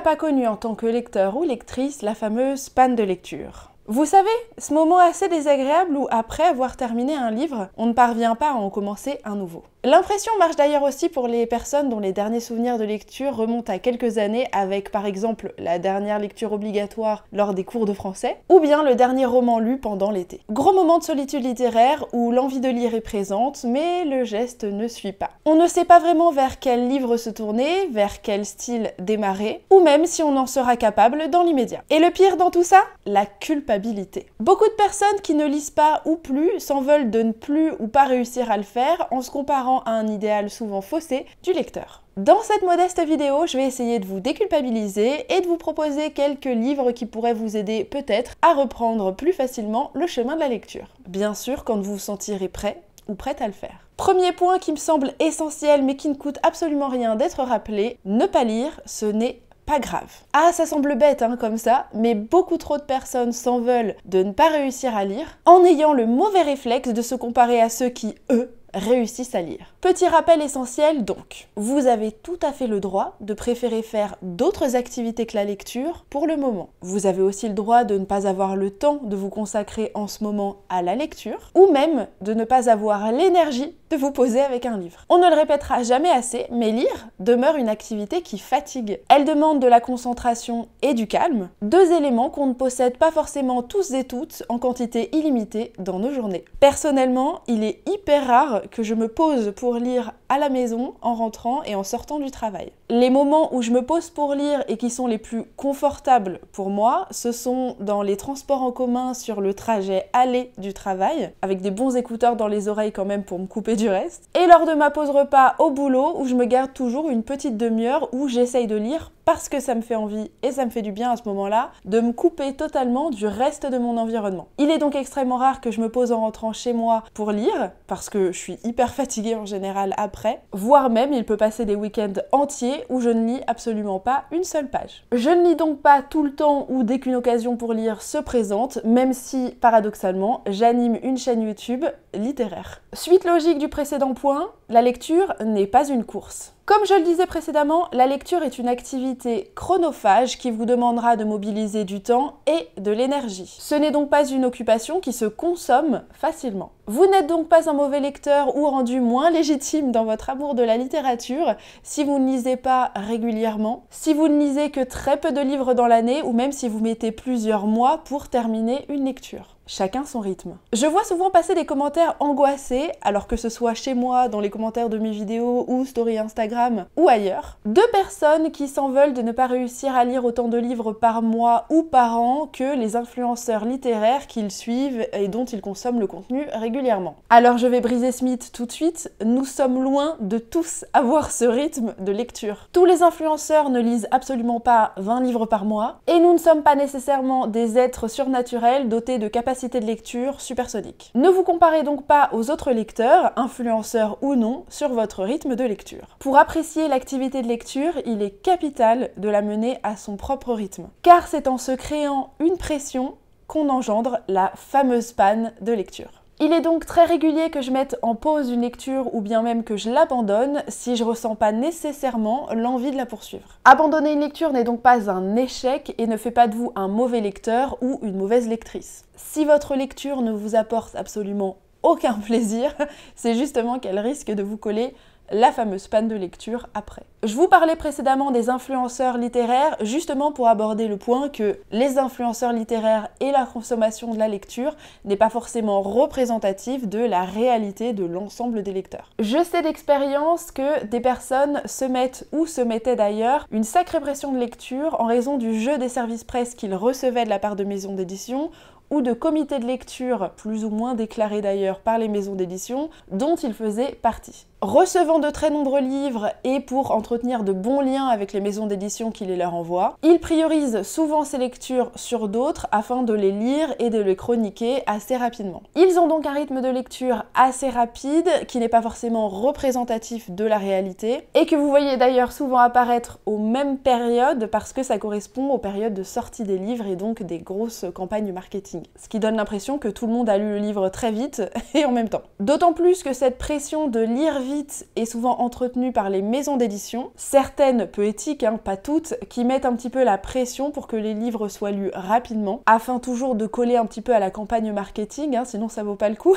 pas connu en tant que lecteur ou lectrice la fameuse panne de lecture? Vous savez, ce moment assez désagréable où, après avoir terminé un livre, on ne parvient pas à en commencer un nouveau. L'impression marche d'ailleurs aussi pour les personnes dont les derniers souvenirs de lecture remontent à quelques années avec par exemple la dernière lecture obligatoire lors des cours de français, ou bien le dernier roman lu pendant l'été. Gros moment de solitude littéraire où l'envie de lire est présente, mais le geste ne suit pas. On ne sait pas vraiment vers quel livre se tourner, vers quel style démarrer, ou même si on en sera capable dans l'immédiat. Et le pire dans tout ça, la culpabilité. Beaucoup de personnes qui ne lisent pas ou plus s'en veulent de ne plus ou pas réussir à le faire en se comparant à un idéal souvent faussé du lecteur. Dans cette modeste vidéo, je vais essayer de vous déculpabiliser et de vous proposer quelques livres qui pourraient vous aider peut-être à reprendre plus facilement le chemin de la lecture. Bien sûr, quand vous vous sentirez prêt ou prête à le faire. Premier point qui me semble essentiel mais qui ne coûte absolument rien d'être rappelé, ne pas lire, ce n'est pas grave. Ah, ça semble bête comme ça, mais beaucoup trop de personnes s'en veulent de ne pas réussir à lire en ayant le mauvais réflexe de se comparer à ceux qui, eux, réussissent à lire. Petit rappel essentiel donc, vous avez tout à fait le droit de préférer faire d'autres activités que la lecture pour le moment. Vous avez aussi le droit de ne pas avoir le temps de vous consacrer en ce moment à la lecture, ou même de ne pas avoir l'énergie de vous poser avec un livre. On ne le répétera jamais assez, mais lire demeure une activité qui fatigue. Elle demande de la concentration et du calme, deux éléments qu'on ne possède pas forcément tous et toutes en quantité illimitée dans nos journées. Personnellement, il est hyper rare que je me pose pour lire à la maison en rentrant et en sortant du travail. Les moments où je me pose pour lire et qui sont les plus confortables pour moi, ce sont dans les transports en commun sur le trajet aller du travail, avec des bons écouteurs dans les oreilles quand même pour me couper du reste, et lors de ma pause repas au boulot où je me garde toujours une petite demi-heure où j'essaye de lire parce que ça me fait envie et ça me fait du bien à ce moment-là de me couper totalement du reste de mon environnement. Il est donc extrêmement rare que je me pose en rentrant chez moi pour lire, parce que je suis hyper fatiguée en général après, voire même il peut passer des week-ends entiers où je ne lis absolument pas une seule page. Je ne lis donc pas tout le temps ou dès qu'une occasion pour lire se présente, même si, paradoxalement, j'anime une chaîne YouTube littéraire. Suite logique du précédent point, la lecture n'est pas une course. Comme je le disais précédemment, la lecture est une activité chronophage qui vous demandera de mobiliser du temps et de l'énergie. Ce n'est donc pas une occupation qui se consomme facilement. Vous n'êtes donc pas un mauvais lecteur ou rendu moins légitime dans votre amour de la littérature si vous ne lisez pas régulièrement, si vous ne lisez que très peu de livres dans l'année ou même si vous mettez plusieurs mois pour terminer une lecture. Chacun son rythme. Je vois souvent passer des commentaires angoissés, alors que ce soit chez moi, dans les commentaires de mes vidéos ou story Instagram ou ailleurs, de personnes qui s'en veulent de ne pas réussir à lire autant de livres par mois ou par an que les influenceurs littéraires qu'ils suivent et dont ils consomment le contenu régulièrement. Alors je vais briser ce mythe tout de suite, nous sommes loin de tous avoir ce rythme de lecture. Tous les influenceurs ne lisent absolument pas 20 livres par mois, et nous ne sommes pas nécessairement des êtres surnaturels dotés de capacités de lecture supersonique. Ne vous comparez donc pas aux autres lecteurs, influenceurs ou non, sur votre rythme de lecture. Pour apprécier l'activité de lecture, il est capital de la mener à son propre rythme. Car c'est en se créant une pression qu'on engendre la fameuse panne de lecture. Il est donc très régulier que je mette en pause une lecture ou bien même que je l'abandonne si je ressens pas nécessairement l'envie de la poursuivre. Abandonner une lecture n'est donc pas un échec et ne fait pas de vous un mauvais lecteur ou une mauvaise lectrice. Si votre lecture ne vous apporte absolument aucun plaisir, c'est justement qu'elle risque de vous coller la fameuse panne de lecture après. Je vous parlais précédemment des influenceurs littéraires justement pour aborder le point que les influenceurs littéraires et la consommation de la lecture n'est pas forcément représentative de la réalité de l'ensemble des lecteurs. Je sais d'expérience que des personnes se mettent ou se mettaient d'ailleurs une sacrée pression de lecture en raison du jeu des services presse qu'ils recevaient de la part de maisons d'édition ou de comités de lecture, plus ou moins déclarés d'ailleurs par les maisons d'édition, dont ils faisaient partie. Recevant de très nombreux livres et pour entretenir de bons liens avec les maisons d'édition qui les leur envoient, ils priorisent souvent ces lectures sur d'autres afin de les lire et de les chroniquer assez rapidement. Ils ont donc un rythme de lecture assez rapide qui n'est pas forcément représentatif de la réalité et que vous voyez d'ailleurs souvent apparaître aux mêmes périodes parce que ça correspond aux périodes de sortie des livres et donc des grosses campagnes marketing. Ce qui donne l'impression que tout le monde a lu le livre très vite et en même temps. D'autant plus que cette pression de lire vite vite et souvent entretenues par les maisons d'édition, certaines poétiques, pas toutes, qui mettent un petit peu la pression pour que les livres soient lus rapidement, afin toujours de coller un petit peu à la campagne marketing, sinon ça vaut pas le coup,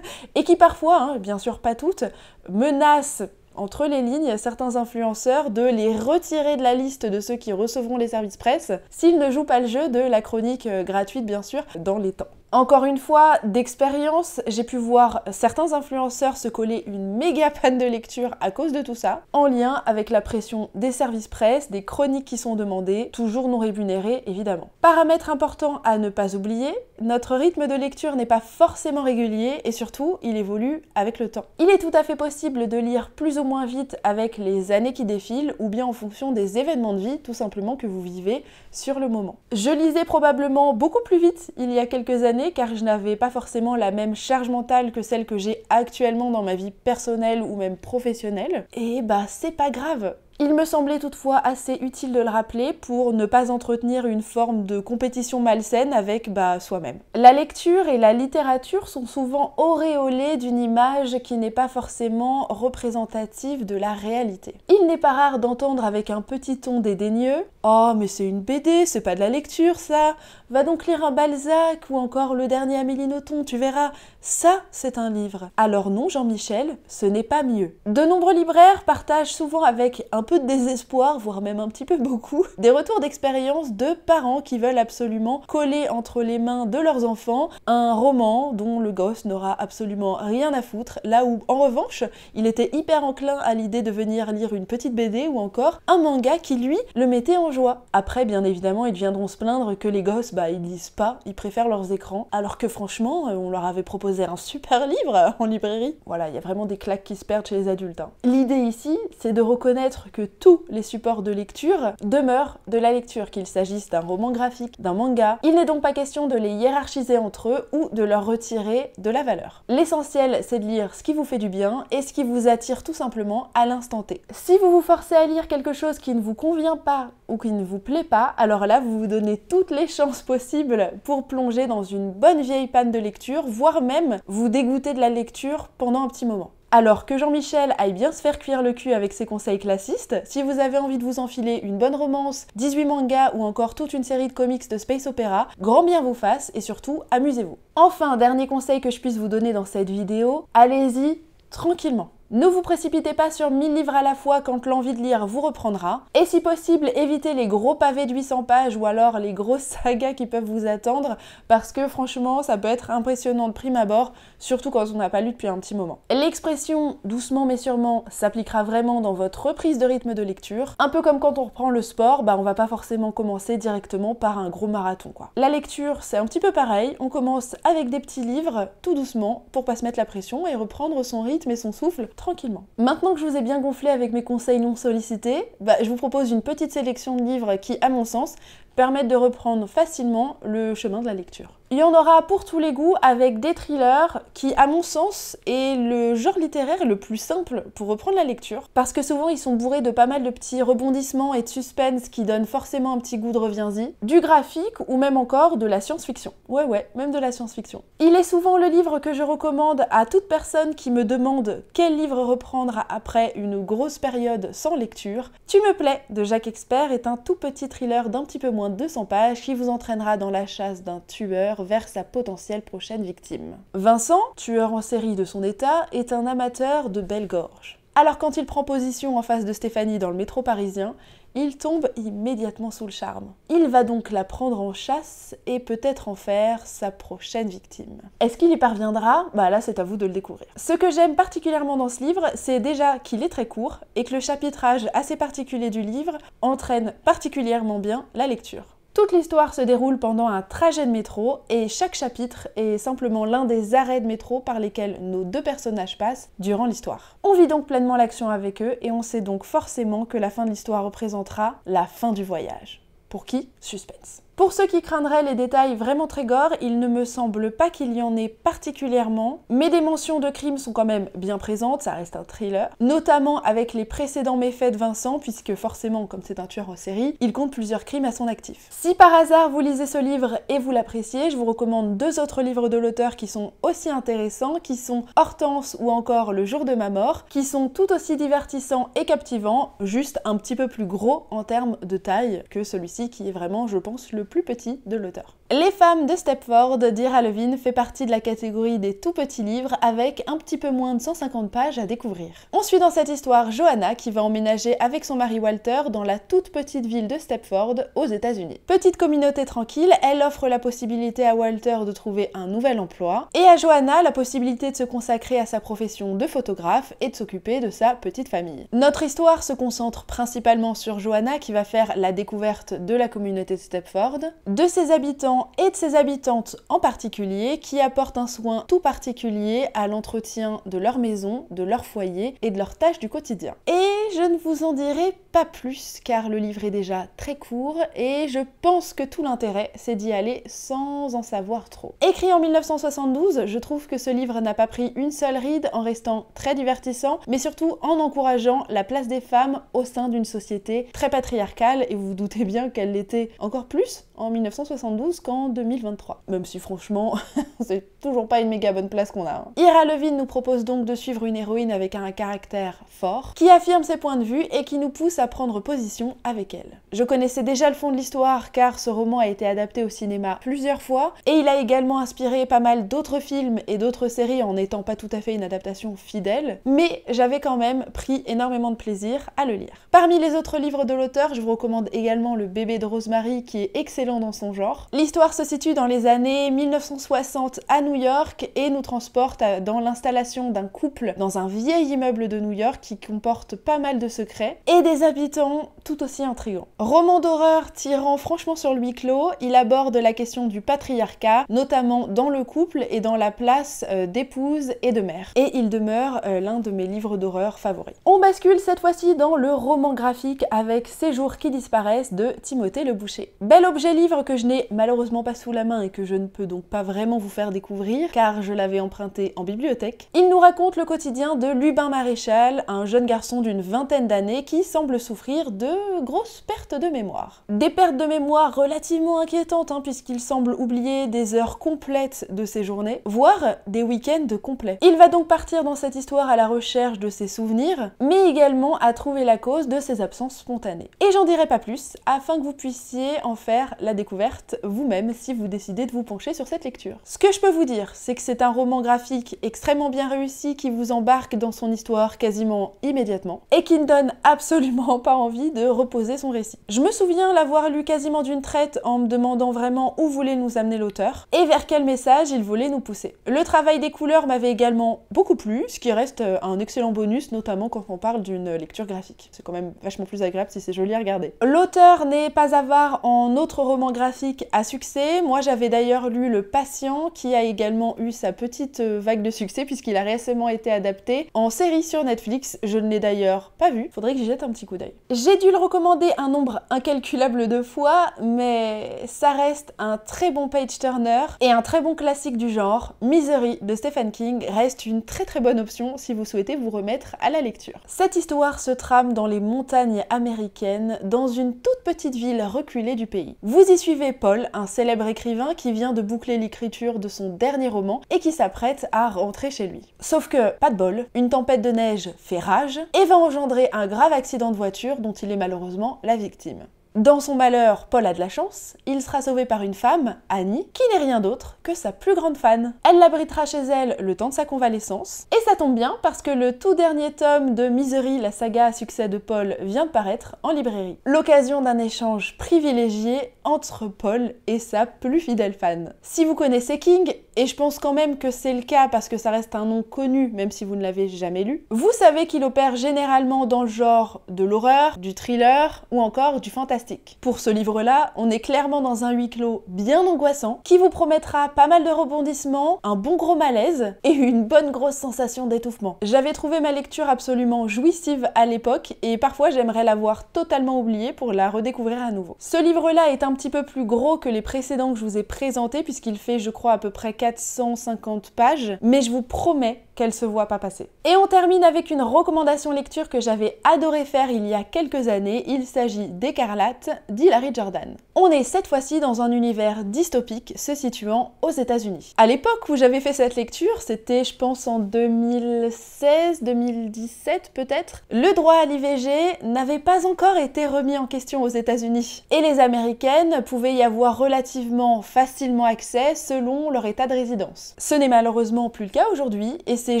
et qui parfois, bien sûr pas toutes, menacent entre les lignes certains influenceurs de les retirer de la liste de ceux qui recevront les services presse s'ils ne jouent pas le jeu de la chronique gratuite bien sûr dans les temps. Encore une fois, d'expérience, j'ai pu voir certains influenceurs se coller une méga panne de lecture à cause de tout ça, en lien avec la pression des services presse, des chroniques qui sont demandées, toujours non rémunérées évidemment. Paramètre important à ne pas oublier, notre rythme de lecture n'est pas forcément régulier et surtout, il évolue avec le temps. Il est tout à fait possible de lire plus ou moins vite avec les années qui défilent ou bien en fonction des événements de vie tout simplement que vous vivez sur le moment. Je lisais probablement beaucoup plus vite il y a quelques années car je n'avais pas forcément la même charge mentale que celle que j'ai actuellement dans ma vie personnelle ou même professionnelle. Et c'est pas grave. Il me semblait toutefois assez utile de le rappeler pour ne pas entretenir une forme de compétition malsaine avec soi-même. La lecture et la littérature sont souvent auréolées d'une image qui n'est pas forcément représentative de la réalité. Il n'est pas rare d'entendre avec un petit ton dédaigneux « Oh mais c'est une BD, c'est pas de la lecture ça, va donc lire un Balzac ou encore le dernier Amélie Nothomb, tu verras, ça c'est un livre ». Alors non Jean-Michel, ce n'est pas mieux. De nombreux libraires partagent souvent avec un peu de désespoir, voire même un petit peu beaucoup, des retours d'expérience de parents qui veulent absolument coller entre les mains de leurs enfants un roman dont le gosse n'aura absolument rien à foutre, là où en revanche, il était hyper enclin à l'idée de venir lire une petite BD ou encore un manga qui lui le mettait en joie. Après bien évidemment ils viendront se plaindre que les gosses ils lisent pas, ils préfèrent leurs écrans, alors que franchement on leur avait proposé un super livre en librairie. Voilà, il y a vraiment des claques qui se perdent chez les adultes. L'idée ici, c'est de reconnaître que tous les supports de lecture demeurent de la lecture, qu'il s'agisse d'un roman graphique, d'un manga. Il n'est donc pas question de les hiérarchiser entre eux ou de leur retirer de la valeur. L'essentiel, c'est de lire ce qui vous fait du bien et ce qui vous attire tout simplement à l'instant T. Si vous vous forcez à lire quelque chose qui ne vous convient pas ou qui ne vous plaît pas, alors là, vous vous donnez toutes les chances possibles pour plonger dans une bonne vieille panne de lecture, voire même vous dégoûter de la lecture pendant un petit moment. Alors que Jean-Michel aille bien se faire cuire le cul avec ses conseils classistes, si vous avez envie de vous enfiler une bonne romance, 18 mangas ou encore toute une série de comics de space opéra, grand bien vous fasse et surtout amusez-vous. Enfin, dernier conseil que je puisse vous donner dans cette vidéo, allez-y tranquillement. Ne vous précipitez pas sur 1000 livres à la fois quand l'envie de lire vous reprendra. Et si possible, évitez les gros pavés de 800 pages ou alors les grosses sagas qui peuvent vous attendre parce que franchement, ça peut être impressionnant de prime abord, surtout quand on n'a pas lu depuis un petit moment. L'expression « doucement mais sûrement » s'appliquera vraiment dans votre reprise de rythme de lecture. Un peu comme quand on reprend le sport, on va pas forcément commencer directement par un gros marathon quoi. La lecture, c'est un petit peu pareil, on commence avec des petits livres, tout doucement, pour pas se mettre la pression et reprendre son rythme et son souffle tranquillement. Maintenant que je vous ai bien gonflé avec mes conseils non sollicités, je vous propose une petite sélection de livres qui, à mon sens, permettent de reprendre facilement le chemin de la lecture. Il y en aura pour tous les goûts avec des thrillers qui, à mon sens, est le genre littéraire le plus simple pour reprendre la lecture parce que souvent ils sont bourrés de pas mal de petits rebondissements et de suspense qui donnent forcément un petit goût de reviens-y, du graphique ou même encore de la science-fiction. Ouais, même de la science-fiction. Il est souvent le livre que je recommande à toute personne qui me demande quel livre reprendre après une grosse période sans lecture. Tu me plais de Jacques Expert est un tout petit thriller d'un petit peu moins de 200 pages qui vous entraînera dans la chasse d'un tueur vers sa potentielle prochaine victime. Vincent, tueur en série de son état, est un amateur de belle gorge. Alors quand il prend position en face de Stéphanie dans le métro parisien, il tombe immédiatement sous le charme. Il va donc la prendre en chasse et peut-être en faire sa prochaine victime. Est-ce qu'il y parviendra ? Là c'est à vous de le découvrir. Ce que j'aime particulièrement dans ce livre, c'est déjà qu'il est très court et que le chapitrage assez particulier du livre entraîne particulièrement bien la lecture. Toute l'histoire se déroule pendant un trajet de métro et chaque chapitre est simplement l'un des arrêts de métro par lesquels nos deux personnages passent durant l'histoire. On vit donc pleinement l'action avec eux et on sait donc forcément que la fin de l'histoire représentera la fin du voyage. Pour qui ? Suspense. Pour ceux qui craindraient les détails vraiment très gore, il ne me semble pas qu'il y en ait particulièrement, mais des mentions de crimes sont quand même bien présentes, ça reste un thriller, notamment avec les précédents méfaits de Vincent, puisque forcément, comme c'est un tueur en série, il compte plusieurs crimes à son actif. Si par hasard vous lisez ce livre et vous l'appréciez, je vous recommande 2 autres livres de l'auteur qui sont aussi intéressants, qui sont Hortense ou encore Le jour de ma mort, qui sont tout aussi divertissants et captivants, juste un petit peu plus gros en termes de taille que celui-ci qui est vraiment, je pense, le plus petit de l'auteur. Les femmes de Stepford d'Ira Levin fait partie de la catégorie des tout petits livres avec un petit peu moins de 150 pages à découvrir. On suit dans cette histoire Johanna qui va emménager avec son mari Walter dans la toute petite ville de Stepford aux États-Unis. Petite communauté tranquille, elle offre la possibilité à Walter de trouver un nouvel emploi et à Johanna la possibilité de se consacrer à sa profession de photographe et de s'occuper de sa petite famille. Notre histoire se concentre principalement sur Johanna qui va faire la découverte de la communauté de Stepford, de ses habitants et de ses habitantes en particulier qui apportent un soin tout particulier à l'entretien de leur maison, de leur foyer et de leurs tâches du quotidien. Et je ne vous en dirai pas plus car le livre est déjà très court et je pense que tout l'intérêt c'est d'y aller sans en savoir trop. Écrit en 1972, je trouve que ce livre n'a pas pris une seule ride en restant très divertissant mais surtout en encourageant la place des femmes au sein d'une société très patriarcale et vous vous doutez bien qu'elle l'était encore plus en 1972 qu'en 2023. Même si franchement, c'est toujours pas une méga bonne place qu'on a. Ira Levin nous propose donc de suivre une héroïne avec un caractère fort, qui affirme ses points de vue et qui nous pousse à prendre position avec elle. Je connaissais déjà le fond de l'histoire car ce roman a été adapté au cinéma plusieurs fois et il a également inspiré pas mal d'autres films et d'autres séries en n'étant pas tout à fait une adaptation fidèle, mais j'avais quand même pris énormément de plaisir à le lire. Parmi les autres livres de l'auteur, je vous recommande également Le bébé de Rosemary qui est excellent dans son genre. L'histoire se situe dans les années 1960 à New York et nous transporte dans l'installation d'un couple dans un vieil immeuble de New York qui comporte pas mal de secrets et des habitants tout aussi intrigants. Roman d'horreur tirant franchement sur le huis clos, il aborde la question du patriarcat, notamment dans le couple et dans la place d'épouse et de mère. Et il demeure l'un de mes livres d'horreur favoris. On bascule cette fois-ci dans le roman graphique avec Ces jours qui disparaissent de Timothée Le Boucher. Bel objet livre que je n'ai malheureusement pas sous la main et que je ne peux donc pas vraiment vous faire découvrir car je l'avais emprunté en bibliothèque. Il nous raconte le quotidien de Lubin Maréchal, un jeune garçon d'une vingtaine d'années qui semble souffrir de grosses pertes de mémoire. Des pertes de mémoire relativement inquiétantes puisqu'il semble oublier des heures complètes de ses journées, voire des week-ends complets. Il va donc partir dans cette histoire à la recherche de ses souvenirs, mais également à trouver la cause de ses absences spontanées. Et j'en dirai pas plus afin que vous puissiez en faire la découverte vous-même si vous décidez de vous pencher sur cette lecture. Ce que je peux vous dire, c'est que c'est un roman graphique extrêmement bien réussi qui vous embarque dans son histoire quasiment immédiatement et qui ne donne absolument pas envie de reposer son récit. Je me souviens l'avoir lu quasiment d'une traite en me demandant vraiment où voulait nous amener l'auteur et vers quel message il voulait nous pousser. Le travail des couleurs m'avait également beaucoup plu, ce qui reste un excellent bonus, notamment quand on parle d'une lecture graphique. C'est quand même vachement plus agréable si c'est joli à regarder. L'auteur n'est pas avare en autres romans graphiques à succès. Moi j'avais d'ailleurs lu Le Patient qui a également eu sa petite vague de succès puisqu'il a récemment été adapté en série sur Netflix. Je ne l'ai d'ailleurs pas vu, faudrait que j'y jette un petit coup d'œil. J'ai dû le recommander un nombre incalculable de fois, mais ça reste un très bon page-turner et un très bon classique du genre. Misery de Stephen King reste une très bonne option si vous souhaitez vous remettre à la lecture. Cette histoire se trame dans les montagnes américaines, dans une toute petite ville reculée du pays. Vous y suivez Paul, un célèbre écrivain qui vient de boucler l'écriture de son dernier roman et qui s'apprête à rentrer chez lui. Sauf que, pas de bol, une tempête de neige fait rage et va engendrer un grave accident de voiture dont il est malheureusement la victime. Dans son malheur, Paul a de la chance, il sera sauvé par une femme, Annie, qui n'est rien d'autre que sa plus grande fan. Elle l'abritera chez elle le temps de sa convalescence, et ça tombe bien parce que le tout dernier tome de Misery, la saga à succès de Paul, vient de paraître en librairie. L'occasion d'un échange privilégié entre Paul et sa plus fidèle fan. Si vous connaissez King, et je pense quand même que c'est le cas parce que ça reste un nom connu même si vous ne l'avez jamais lu, vous savez qu'il opère généralement dans le genre de l'horreur, du thriller ou encore du fantastique. fantastique. Pour ce livre-là, on est clairement dans un huis clos bien angoissant, qui vous promettra pas mal de rebondissements, un bon gros malaise et une bonne grosse sensation d'étouffement. J'avais trouvé ma lecture absolument jouissive à l'époque et parfois j'aimerais l'avoir totalement oubliée pour la redécouvrir à nouveau. Ce livre-là est un petit peu plus gros que les précédents que je vous ai présentés puisqu'il fait, je crois, à peu près 450 pages, mais je vous promets qu'elle se voit pas passer. Et on termine avec une recommandation lecture que j'avais adoré faire il y a quelques années. Il s'agit d'Écarlate d'Hilary Jordan. On est cette fois-ci dans un univers dystopique se situant aux États-Unis. À l'époque où j'avais fait cette lecture, c'était je pense en 2016, 2017 peut-être, le droit à l'IVG n'avait pas encore été remis en question aux États-Unis. Et les Américaines pouvaient y avoir relativement facilement accès selon leur état de résidence. Ce n'est malheureusement plus le cas aujourd'hui et c'est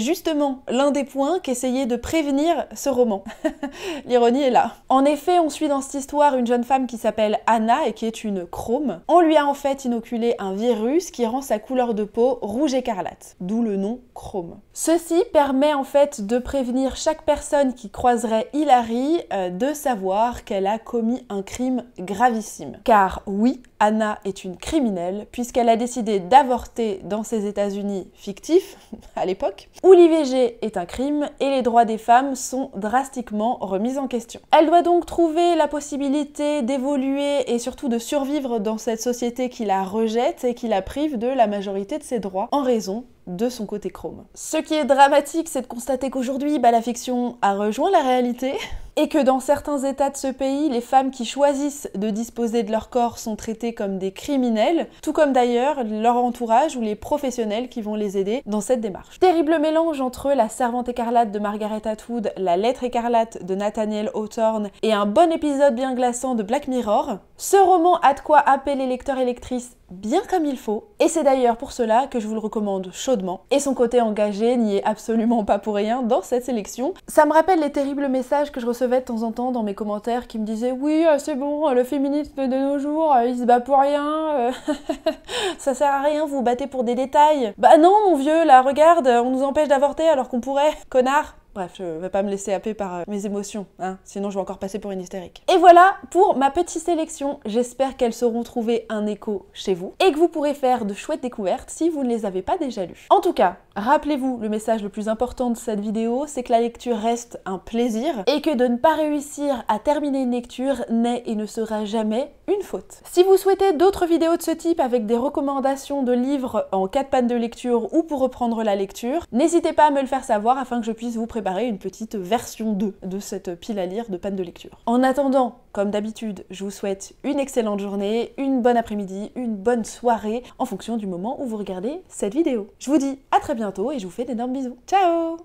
justement l'un des points qu'essayait de prévenir ce roman. L'ironie est là. En effet, on suit dans cette histoire une jeune femme qui s'appelle Anna et qui est une chrome. On lui a en fait inoculé un virus qui rend sa couleur de peau rouge écarlate, d'où le nom chrome. Ceci permet en fait de prévenir chaque personne qui croiserait Hilary de savoir qu'elle a commis un crime gravissime. Car oui, Anna est une criminelle puisqu'elle a décidé d'avorter dans ces États-Unis fictifs, à l'époque, où l'IVG est un crime et les droits des femmes sont drastiquement remis en question. Elle doit donc trouver la possibilité d'évoluer et surtout de survivre dans cette société qui la rejette et qui la prive de la majorité de ses droits en raison de son côté chrome. Ce qui est dramatique, c'est de constater qu'aujourd'hui, la fiction a rejoint la réalité et que dans certains états de ce pays, les femmes qui choisissent de disposer de leur corps sont traitées comme des criminels, tout comme d'ailleurs leur entourage ou les professionnels qui vont les aider dans cette démarche. Terrible mélange entre La Servante écarlate de Margaret Atwood, La Lettre écarlate de Nathaniel Hawthorne et un bon épisode bien glaçant de Black Mirror. Ce roman a de quoi happer les lecteurs et lectrices bien comme il faut, et c'est d'ailleurs pour cela que je vous le recommande chaudement. Et son côté engagé n'y est absolument pas pour rien dans cette sélection. Ça me rappelle les terribles messages que je recevais de temps en temps dans mes commentaires qui me disaient « Oui, c'est bon, le féminisme de nos jours, il se bat pour rien, ça sert à rien, vous vous battez pour des détails. » Bah non mon vieux, là regarde, on nous empêche d'avorter alors qu'on pourrait, connard. Bref, je vais pas me laisser happer par mes émotions, hein, sinon je vais encore passer pour une hystérique. Et voilà pour ma petite sélection, j'espère qu'elles sauront trouver un écho chez vous et que vous pourrez faire de chouettes découvertes si vous ne les avez pas déjà lues. En tout cas, rappelez-vous, le message le plus important de cette vidéo, c'est que la lecture reste un plaisir et que de ne pas réussir à terminer une lecture n'est et ne sera jamais une faute. Si vous souhaitez d'autres vidéos de ce type avec des recommandations de livres en cas de panne de lecture ou pour reprendre la lecture, n'hésitez pas à me le faire savoir afin que je puisse vous préparer une petite version 2 de cette pile à lire de panne de lecture. En attendant, comme d'habitude, je vous souhaite une excellente journée, une bonne après-midi, une bonne soirée, en fonction du moment où vous regardez cette vidéo. Je vous dis à très bientôt et je vous fais d'énormes bisous. Ciao!